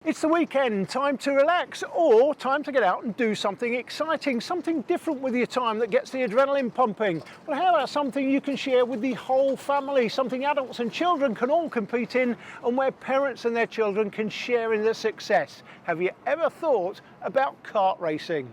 It's the weekend, time to relax or time to get out and do something exciting, something different with your time that gets the adrenaline pumping. Well, how about something you can share with the whole family, something adults and children can all compete in and where parents and their children can share in the success? Have you ever thought about kart racing?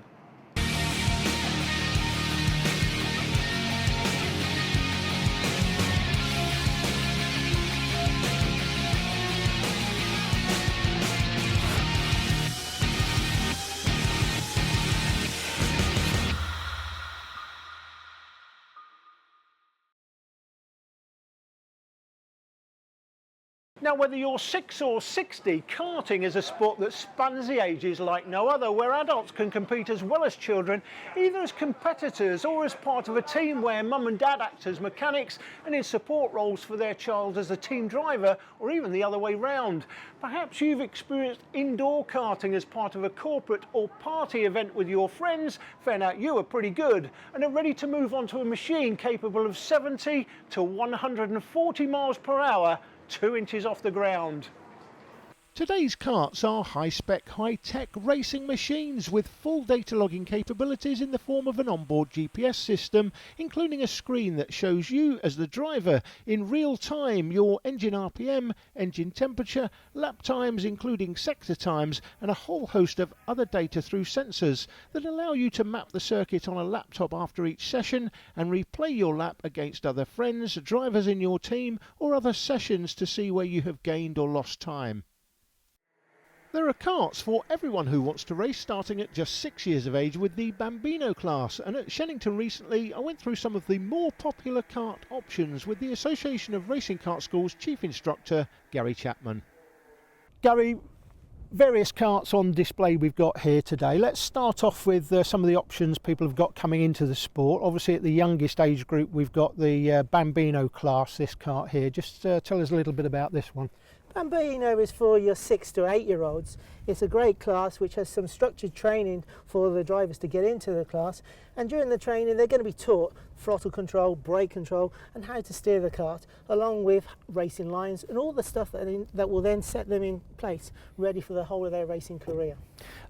Now, whether you're 6 or 60, karting is a sport that spans the ages like no other, where adults can compete as well as children, either as competitors or as part of a team where mum and dad act as mechanics and in support roles for their child as the team driver, or even the other way round. Perhaps you've experienced indoor karting as part of a corporate or party event with your friends, found out you were pretty good, and are ready to move on to a machine capable of 70 to 140 miles per hour, 2 inches off the ground. Today's karts are high-spec, high-tech racing machines with full data logging capabilities in the form of an onboard GPS system, including a screen that shows you, as the driver, in real time your engine RPM, engine temperature, lap times including sector times, and a whole host of other data through sensors that allow you to map the circuit on a laptop after each session and replay your lap against other friends, drivers in your team, or other sessions to see where you have gained or lost time. There are karts for everyone who wants to race, starting at just 6 years of age with the Bambino class, and at Shennington recently I went through some of the more popular kart options with the Association of Racing Kart Schools Chief Instructor Gary Chapman. Gary, various karts on display we've got here today. Let's start off with some of the options people have got coming into the sport. Obviously at the youngest age group we've got the Bambino class, this kart here. Just tell us a little bit about this one. Bambino is for your 6 to 8 year olds. It's a great class which has some structured training for the drivers to get into the class, and during the training they're going to be taught throttle control, brake control and how to steer the kart, along with racing lines and all the stuff that will then set them in place ready for the whole of their racing career.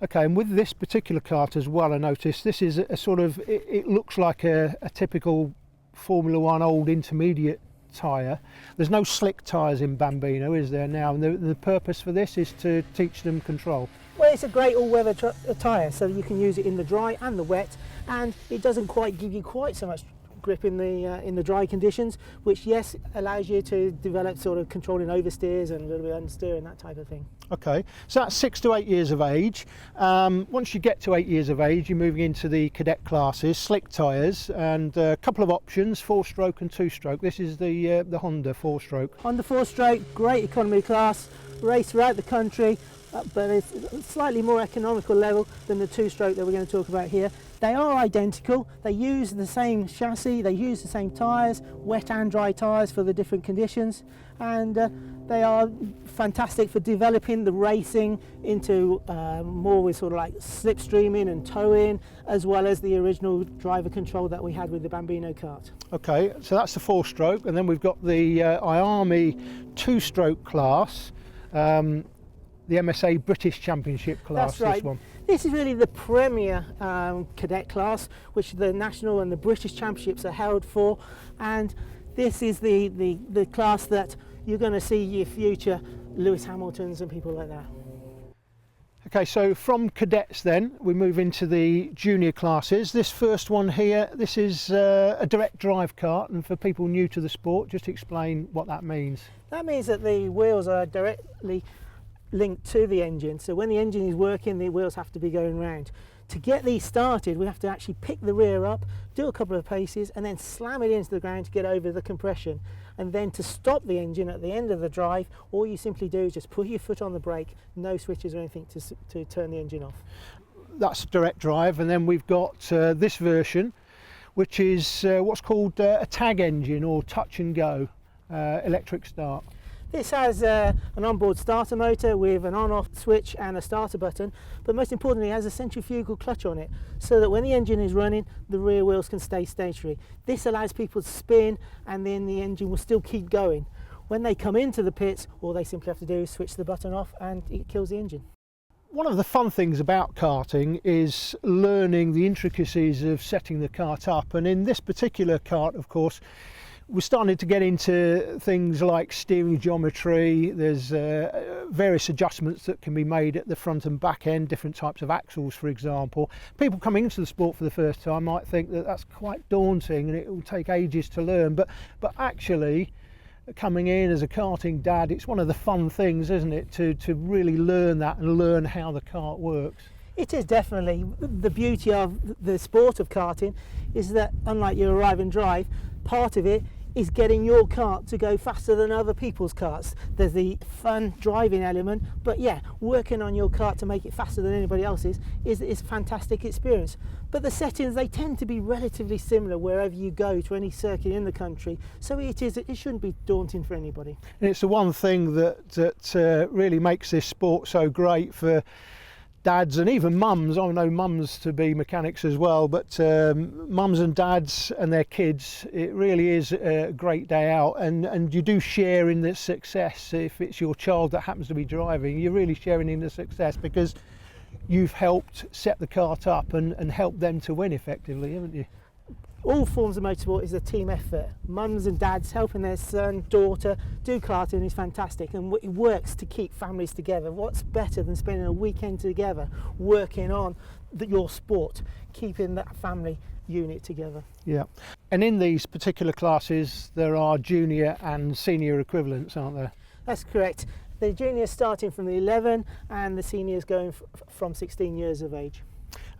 Okay, and with this particular kart as well, I noticed this is a sort of, it looks like a typical Formula One old intermediate tyre. There's no slick tyres in Bambino, is there now? And the purpose for this is to teach them control. Well, it's a great all-weather tyre, so you can use it in the dry and the wet, and it doesn't quite give you quite so much grip in the dry conditions, which yes allows you to develop sort of controlling oversteers and a little bit of understeer and that type of thing. Okay, so that's 6 to 8 years of age. Once you get to 8 years of age, you're moving into the cadet classes, slick tyres, and a couple of options, 4-stroke and 2-stroke. This is the Honda 4-stroke. Honda 4-stroke, great economy class, race throughout the country, but it's a slightly more economical level than the 2-stroke that we're going to talk about here. They are identical, they use the same chassis, they use the same tyres, wet and dry tyres for the different conditions, and they are fantastic for developing the racing into more with sort of like slipstreaming and towing, as well as the original driver control that we had with the Bambino kart. Okay, so that's the 4-stroke, and then we've got the IARMI 2-stroke class. The MSA British Championship class. That's right. This one. This is really the premier cadet class, which the national and the British championships are held for, and this is the class that you're going to see your future Lewis Hamiltons and people like that. Okay, so from cadets then we move into the junior classes. This first one here, this is a direct drive kart, and for people new to the sport, just explain what that means. That means that the wheels are directly linked to the engine, so when the engine is working the wheels have to be going round. To get these started we have to actually pick the rear up, do a couple of paces and then slam it into the ground to get over the compression, and then to stop the engine at the end of the drive all you simply do is just put your foot on the brake, no switches or anything to turn the engine off. That's direct drive, and then we've got this version which is what's called a tag engine or touch and go electric start. This has an onboard starter motor with an on-off switch and a starter button, but most importantly it has a centrifugal clutch on it, so that when the engine is running the rear wheels can stay stationary. This allows people to spin and then the engine will still keep going. When they come into the pits, all they simply have to do is switch the button off and it kills the engine. One of the fun things about karting is learning the intricacies of setting the kart up, and in this particular kart, of course, we're starting to get into things like steering geometry. There's various adjustments that can be made at the front and back end, different types of axles, for example. People coming into the sport for the first time might think that that's quite daunting and it will take ages to learn, but actually, coming in as a karting dad, it's one of the fun things, isn't it, to really learn that and learn how the kart works. It is definitely. The beauty of the sport of karting is that, unlike your arrive and drive, part of it is getting your kart to go faster than other people's karts. There's the fun driving element, but yeah, working on your kart to make it faster than anybody else's is a fantastic experience. But the settings, they tend to be relatively similar wherever you go to any circuit in the country, so it shouldn't be daunting for anybody. And it's the one thing that really makes this sport so great for dads and even mums. I know mums to be mechanics as well, but mums and dads and their kids, it really is a great day out, and you do share in the success. If it's your child that happens to be driving, you're really sharing in the success because you've helped set the kart up and helped them to win effectively, haven't you? All forms of motorsport is a team effort. Mums and dads helping their son, daughter do karting is fantastic, and it works to keep families together. What's better than spending a weekend together working on your sport, keeping that family unit together? Yeah, and in these particular classes there are junior and senior equivalents, aren't there? That's correct. The juniors starting from the 11 and the seniors going from 16 years of age.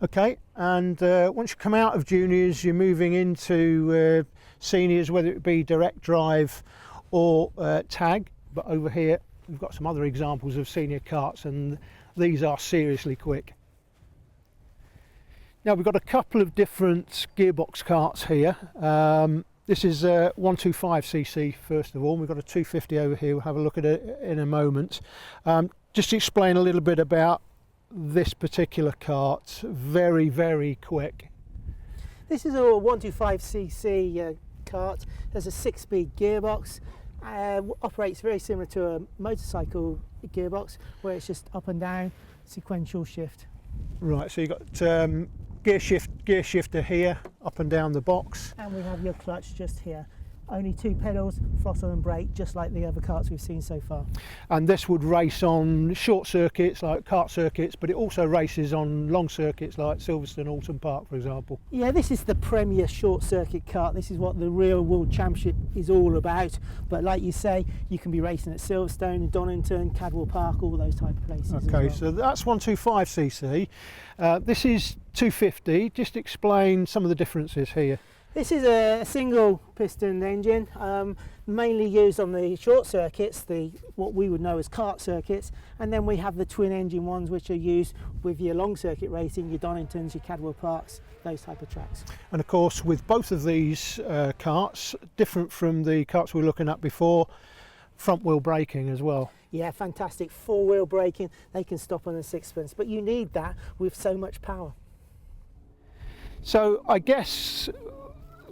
Okay, and once you come out of juniors, you're moving into seniors, whether it be direct drive or tag. But over here, we've got some other examples of senior karts, and these are seriously quick. Now, we've got a couple of different gearbox karts here. This is 125cc first of all. We've got a 250 over here. We'll have a look at it in a moment. Just to explain a little bit about this particular kart. Very, very quick. This is a 125cc kart. There's a 6-speed gearbox. Operates very similar to a motorcycle gearbox, where it's just up and down, sequential shift. Right, so you've got gear shifter here, up and down the box. And we have your clutch just here. Only 2 pedals, throttle and brake, just like the other karts we've seen so far. And this would race on short circuits like kart circuits, but it also races on long circuits like Silverstone Alton Park, for example. Yeah, this is the premier short circuit kart. This is what the real World Championship is all about. But like you say, you can be racing at Silverstone, Donington, Cadwell Park, all those type of places. Okay, so that's 125cc. This is 250. Just explain some of the differences here. This is a single piston engine, mainly used on the short circuits, what we would know as kart circuits, and then we have the twin engine ones which are used with your long circuit racing, your Doningtons, your Cadwell Parks, those type of tracks. And of course, with both of these karts, different from the karts we were looking at before, front wheel braking as well. Yeah, fantastic. 4-wheel braking, they can stop on a sixpence, but you need that with so much power. So I guess,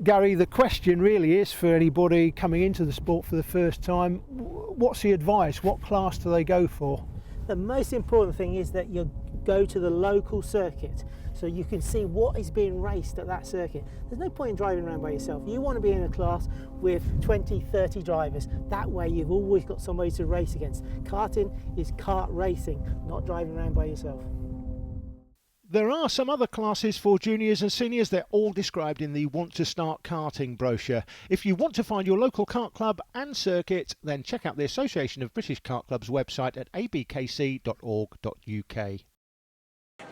Gary, the question really is for anybody coming into the sport for the first time, what's the advice? What class do they go for? The most important thing is that you go to the local circuit so you can see what is being raced at that circuit. There's no point in driving around by yourself. You want to be in a class with 20, 30 drivers. That way you've always got somebody to race against. Karting is kart racing, not driving around by yourself. There are some other classes for juniors and seniors. They're all described in the Want to Start Karting brochure. If you want to find your local kart club and circuit, then check out the Association of British Kart Clubs website at abkc.org.uk.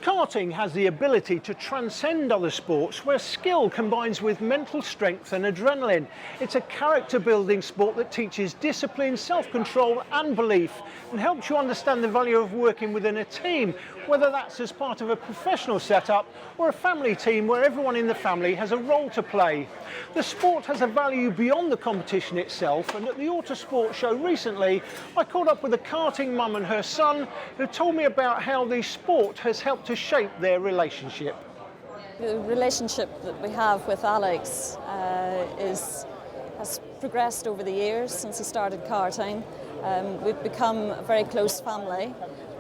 Karting has the ability to transcend other sports where skill combines with mental strength and adrenaline. It's a character-building sport that teaches discipline, self-control and belief, and helps you understand the value of working within a team, whether that's as part of a professional setup or a family team where everyone in the family has a role to play. The sport has a value beyond the competition itself, and at the Autosport show recently, I caught up with a karting mum and her son who told me about how the sport has helped to shape their relationship. The relationship that we have with Alex has progressed over the years since he started karting. We've become a very close family.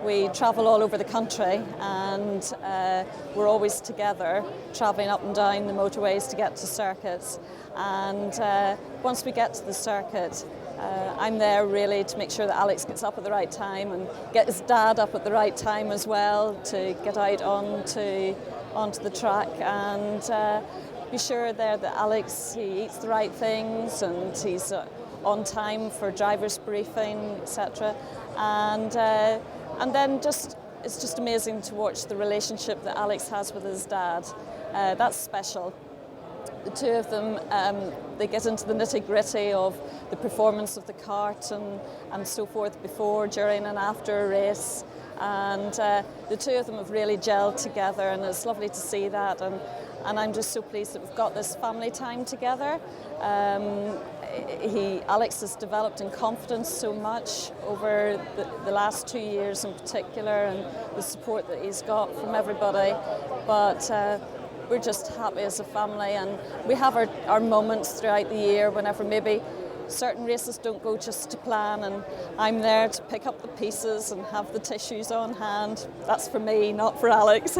We travel all over the country, and we're always together, travelling up and down the motorways to get to circuits. And once we get to the circuit, I'm there really to make sure that Alex gets up at the right time and get his dad up at the right time as well to get out onto the track, and be sure there that Alex, he eats the right things and he's on time for driver's briefing, etc. And then it's just amazing to watch the relationship that Alex has with his dad. That's special. The two of them, they get into the nitty-gritty of the performance of the kart and so forth before, during and after a race. And the two of them have really gelled together, and it's lovely to see that. And I'm just so pleased that we've got this family time together. Alex has developed in confidence so much over the last 2 years in particular, and the support that he's got from everybody. But we're just happy as a family, and we have our moments throughout the year whenever maybe certain races don't go just to plan, and I'm there to pick up the pieces and have the tissues on hand. That's for me, not for Alex.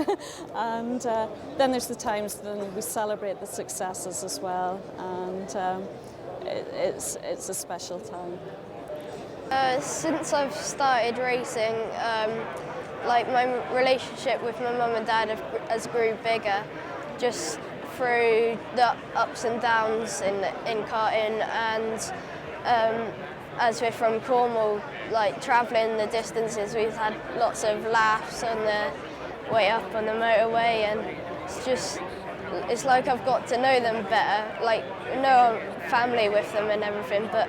And then there's the times when we celebrate the successes as well, and it's a special time. Since I've started racing, like my relationship with my mum and dad has grew bigger, just through the ups and downs in karting, and as we're from Cornwall, like travelling the distances, we've had lots of laughs on the way up on the motorway, and it's like I've got to know them better, like know I'm family with them and everything, but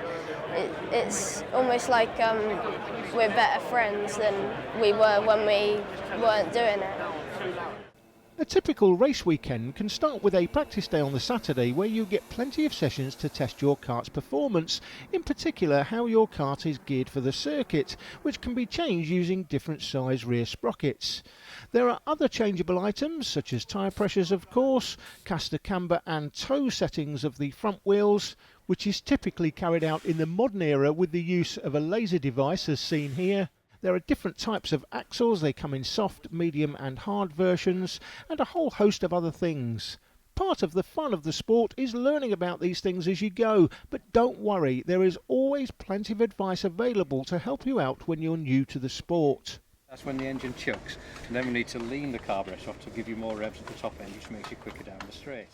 it's almost like we're better friends than we were when we weren't doing it. A typical race weekend can start with a practice day on the Saturday where you get plenty of sessions to test your kart's performance, in particular how your kart is geared for the circuit, which can be changed using different size rear sprockets. There are other changeable items such as tyre pressures of course, caster camber and toe settings of the front wheels, which is typically carried out in the modern era with the use of a laser device as seen here. There are different types of axles, they come in soft, medium and hard versions, and a whole host of other things. Part of the fun of the sport is learning about these things as you go, but don't worry, there is always plenty of advice available to help you out when you're new to the sport. That's when the engine chucks, and then we need to lean the carburettor off to give you more revs at the top end, which makes you quicker down the straight.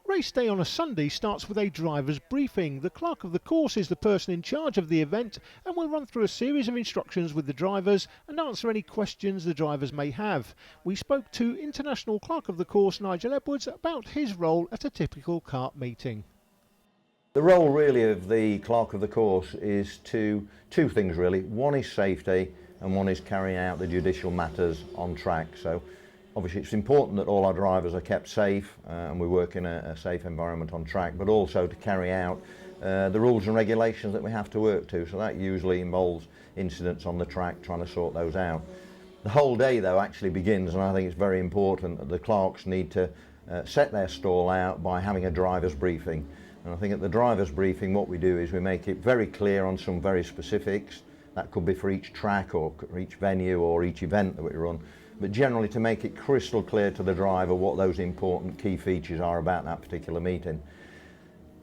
Race day on a Sunday starts with a driver's briefing. The clerk of the course is the person in charge of the event and will run through a series of instructions with the drivers and answer any questions the drivers may have. We spoke to International Clerk of the Course Nigel Edwards about his role at a typical kart meeting. The role really of the clerk of the course is two things really. One is safety and one is carrying out the judicial matters on track. So obviously it's important that all our drivers are kept safe and we work in a safe environment on track, but also to carry out the rules and regulations that we have to work to. So that usually involves incidents on the track, trying to sort those out. The whole day though actually begins, and I think it's very important that the clerks need to set their stall out by having a driver's briefing. And I think at the driver's briefing what we do is we make it very clear on some very specifics. That could be for each track or each venue or each event that we run, but generally to make it crystal clear to the driver what those important key features are about that particular meeting.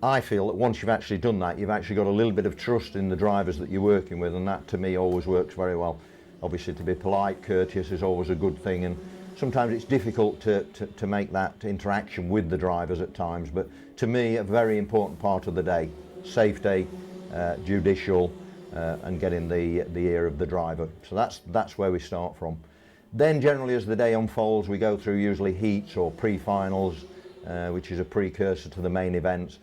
I feel that once you've actually done that, you've actually got a little bit of trust in the drivers that you're working with, and that to me always works very well. Obviously to be polite, courteous is always a good thing, and sometimes it's difficult to make that interaction with the drivers at times, but to me a very important part of the day, safety, judicial, and getting the ear of the driver. So that's where we start from. Then generally as the day unfolds we go through usually heats or pre-finals, which is a precursor to the main events.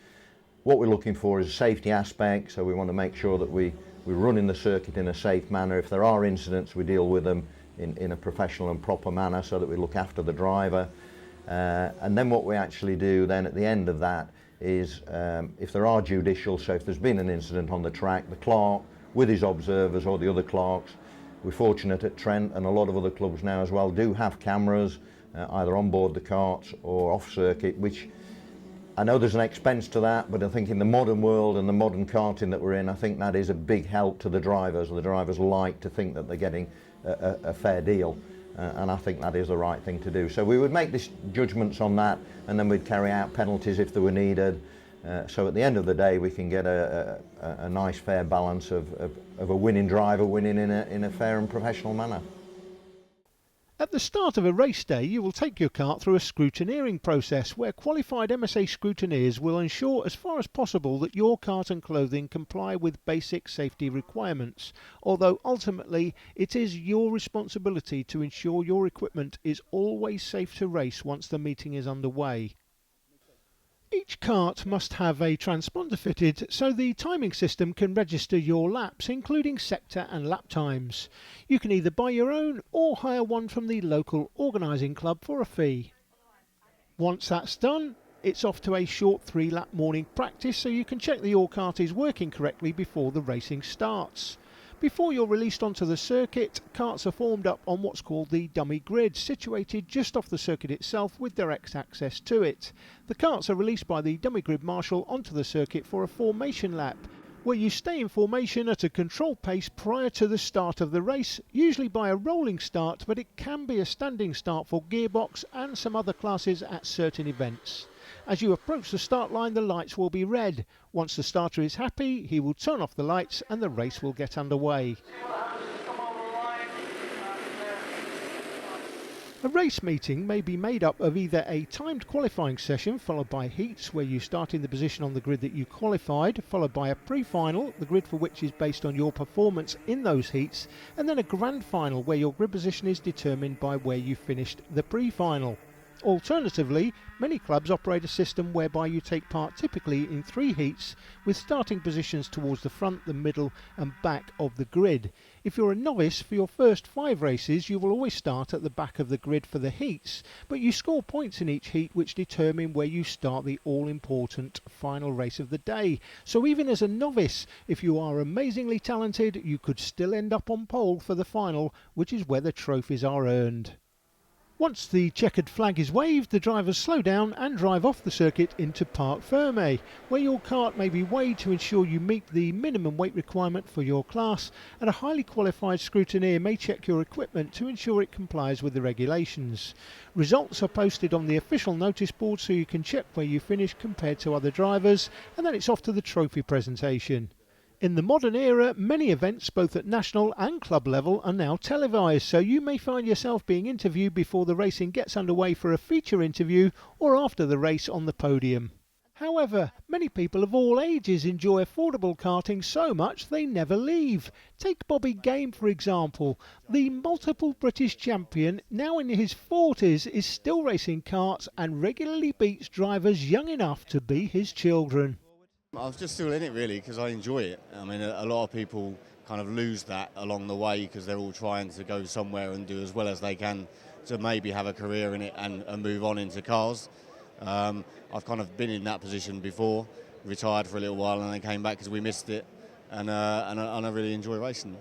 What we're looking for is a safety aspect, so we want to make sure that we're running the circuit in a safe manner. If there are incidents we deal with them in a professional and proper manner so that we look after the driver. And then what we actually do then at the end of that is if there are judicial, so if there's been an incident on the track, the clerk with his observers or the other clerks, we're fortunate at Trent and a lot of other clubs now as well do have cameras either on board the karts or off circuit, which I know there's an expense to that, but I think in the modern world and the modern karting that we're in, I think that is a big help to the drivers. The drivers like to think that they're getting a fair deal. And I think that is the right thing to do. So we would make these judgments on that, and then we'd carry out penalties if they were needed. So at the end of the day, we can get a nice fair balance of a winning driver winning in a fair and professional manner. At the start of a race day, you will take your kart through a scrutineering process where qualified MSA scrutineers will ensure as far as possible that your kart and clothing comply with basic safety requirements, although ultimately it is your responsibility to ensure your equipment is always safe to race once the meeting is underway. Each kart must have a transponder fitted so the timing system can register your laps, including sector and lap times. You can either buy your own or hire one from the local organising club for a fee. Once that's done, it's off to a short 3-lap morning practice so you can check that your kart is working correctly before the racing starts. Before you're released onto the circuit, karts are formed up on what's called the dummy grid, situated just off the circuit itself with direct access to it. The karts are released by the dummy grid marshal onto the circuit for a formation lap, where you stay in formation at a controlled pace prior to the start of the race, usually by a rolling start, but it can be a standing start for gearbox and some other classes at certain events. As you approach the start line, the lights will be red. Once the starter is happy, he will turn off the lights and the race will get underway. A race meeting may be made up of either a timed qualifying session followed by heats where you start in the position on the grid that you qualified, followed by a pre-final, the grid for which is based on your performance in those heats, and then a grand final where your grid position is determined by where you finished the pre-final. Alternatively, many clubs operate a system whereby you take part typically in 3 heats with starting positions towards the front, the middle and back of the grid. If you're a novice, for your first 5 races you will always start at the back of the grid for the heats, but you score points in each heat which determine where you start the all-important final race of the day. So even as a novice, if you are amazingly talented, you could still end up on pole for the final, which is where the trophies are earned. Once the checkered flag is waved, the drivers slow down and drive off the circuit into Parc Ferme, where your kart may be weighed to ensure you meet the minimum weight requirement for your class, and a highly qualified scrutineer may check your equipment to ensure it complies with the regulations. Results are posted on the official notice board so you can check where you finish compared to other drivers, and then it's off to the trophy presentation. In the modern era, many events both at national and club level are now televised, so you may find yourself being interviewed before the racing gets underway for a feature interview or after the race on the podium. However, many people of all ages enjoy affordable karting so much they never leave. Take Bobby Game for example. The multiple British champion, now in his 40s, is still racing karts and regularly beats drivers young enough to be his children. I was just still in it really because I enjoy it. I mean, a lot of people kind of lose that along the way because they're all trying to go somewhere and do as well as they can to maybe have a career in it and move on into cars. I've kind of been in that position before, retired for a little while and then came back because we missed it, and I really enjoy racing.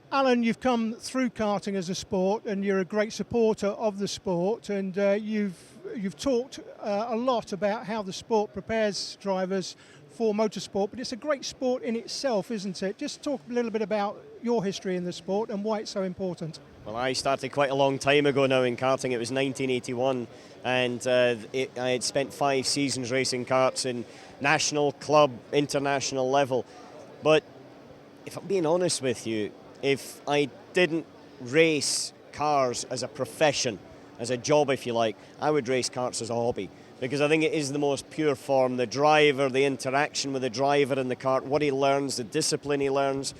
Alan, you've come through karting as a sport and you're a great supporter of the sport, and you've talked a lot about how the sport prepares drivers for motorsport, but it's a great sport in itself, isn't it? Just talk a little bit about your history in the sport and why it's so important. Well, I started quite a long time ago now in karting. It was 1981, and I had spent 5 seasons racing karts in national, club, international level. But if I'm being honest with you, if I didn't race cars as a profession, as a job if you like, I would race karts as a hobby. Because I think it is the most pure form. The driver, the interaction with the driver in the kart, what he learns, the discipline he learns,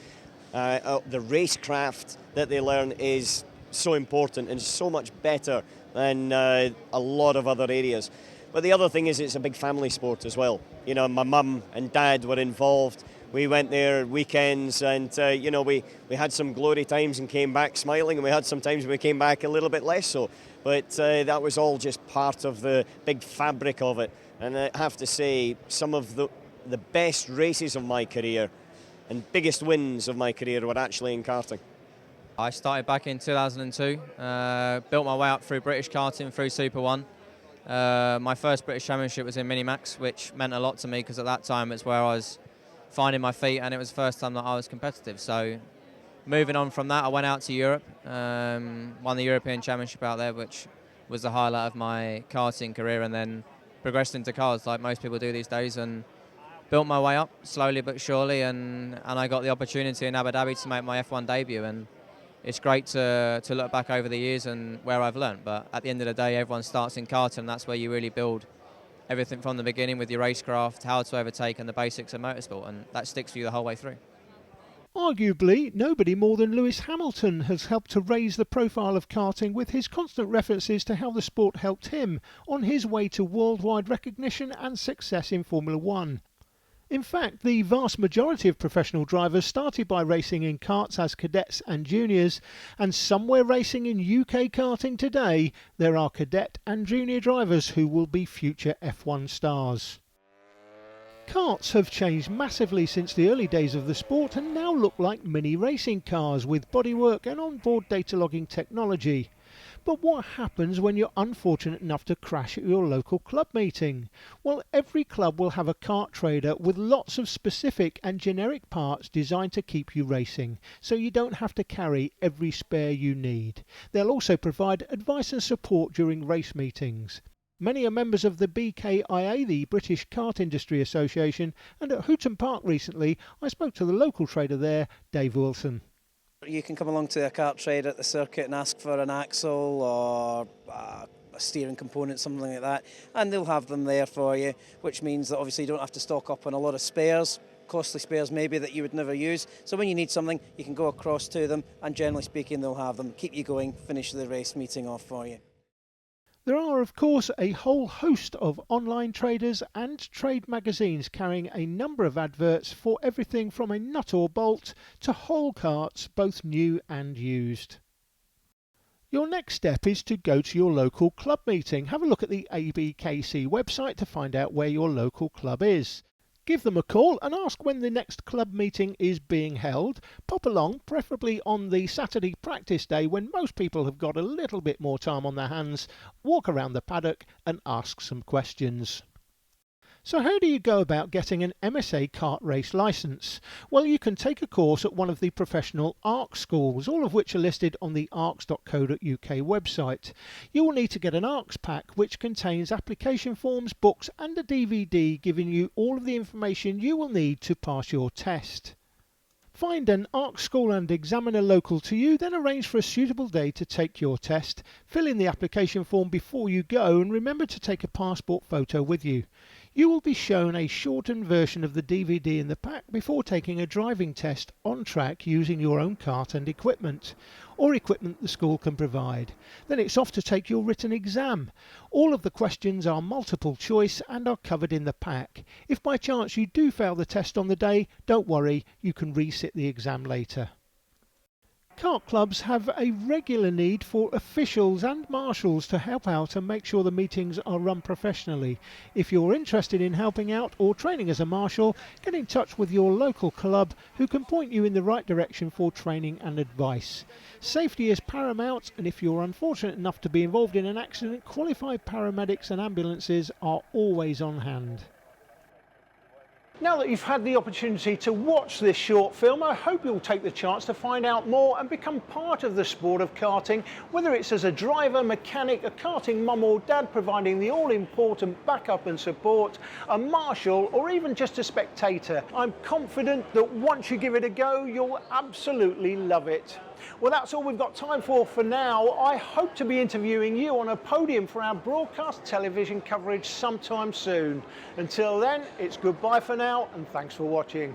the racecraft that they learn is so important and so much better than a lot of other areas. But the other thing is it's a big family sport as well. You know, my mum and dad were involved. We went there weekends and, we had some glory times and came back smiling, and we had some times when we came back a little bit less so. But that was all just part of the big fabric of it. And I have to say, some of the best races of my career and biggest wins of my career were actually in karting. I started back in 2002, built my way up through British karting, through Super 1. My first British Championship was in Minimax, which meant a lot to me because at that time it's where I was finding my feet and it was the first time that I was competitive. So moving on from that, I went out to Europe, won the European Championship out there, which was the highlight of my karting career, and then progressed into cars like most people do these days, and built my way up slowly but surely, and I got the opportunity in Abu Dhabi to make my F1 debut, and it's great to look back over the years and where I've learnt. But at the end of the day, everyone starts in karting, and that's where you really build everything from the beginning with your racecraft, how to overtake, and the basics of motorsport, and that sticks with you the whole way through. Arguably, nobody more than Lewis Hamilton has helped to raise the profile of karting with his constant references to how the sport helped him on his way to worldwide recognition and success in Formula One. In fact, the vast majority of professional drivers started by racing in karts as cadets and juniors, and somewhere racing in UK karting today, there are cadet and junior drivers who will be future F1 stars. Karts have changed massively since the early days of the sport and now look like mini racing cars with bodywork and onboard data logging technology. But what happens when you're unfortunate enough to crash at your local club meeting? Well, every club will have a kart trader with lots of specific and generic parts designed to keep you racing, so you don't have to carry every spare you need. They'll also provide advice and support during race meetings. Many are members of the BKIA, the British Kart Industry Association, and at Houghton Park recently I spoke to the local trader there, Dave Wilson. You can come along to a kart trade at the circuit and ask for an axle or a steering component, something like that, and they'll have them there for you, which means that obviously you don't have to stock up on a lot of spares, costly spares maybe that you would never use. So when you need something, you can go across to them, and generally speaking, they'll have them, keep you going, finish the race meeting off for you. There are, of course, a whole host of online traders and trade magazines carrying a number of adverts for everything from a nut or bolt to whole karts, both new and used. Your next step is to go to your local club meeting. Have a look at the ABKC website to find out where your local club is. Give them a call and ask when the next club meeting is being held. Pop along, preferably on the Saturday practice day when most people have got a little bit more time on their hands. Walk around the paddock and ask some questions. So how do you go about getting an MSA kart race licence? Well, you can take a course at one of the professional ARC schools, all of which are listed on the arcs.co.uk website. You will need to get an ARCS pack which contains application forms, books and a DVD giving you all of the information you will need to pass your test. Find an ARC school and examiner local to you, then arrange for a suitable day to take your test. Fill in the application form before you go and remember to take a passport photo with you. You will be shown a shortened version of the DVD in the pack before taking a driving test on track using your own kart and equipment, or equipment the school can provide. Then it's off to take your written exam. All of the questions are multiple choice and are covered in the pack. If by chance you do fail the test on the day, don't worry, you can resit the exam later. Kart clubs have a regular need for officials and marshals to help out and make sure the meetings are run professionally. If you're interested in helping out or training as a marshal, get in touch with your local club who can point you in the right direction for training and advice. Safety is paramount, and if you're unfortunate enough to be involved in an accident, qualified paramedics and ambulances are always on hand. Now that you've had the opportunity to watch this short film, I hope you'll take the chance to find out more and become part of the sport of karting, whether it's as a driver, mechanic, a karting mum or dad providing the all-important backup and support, a marshal or even just a spectator. I'm confident that once you give it a go, you'll absolutely love it. Well, that's all we've got time for now. I hope to be interviewing you on a podium for our broadcast television coverage sometime soon. Until then, it's goodbye for now and thanks for watching.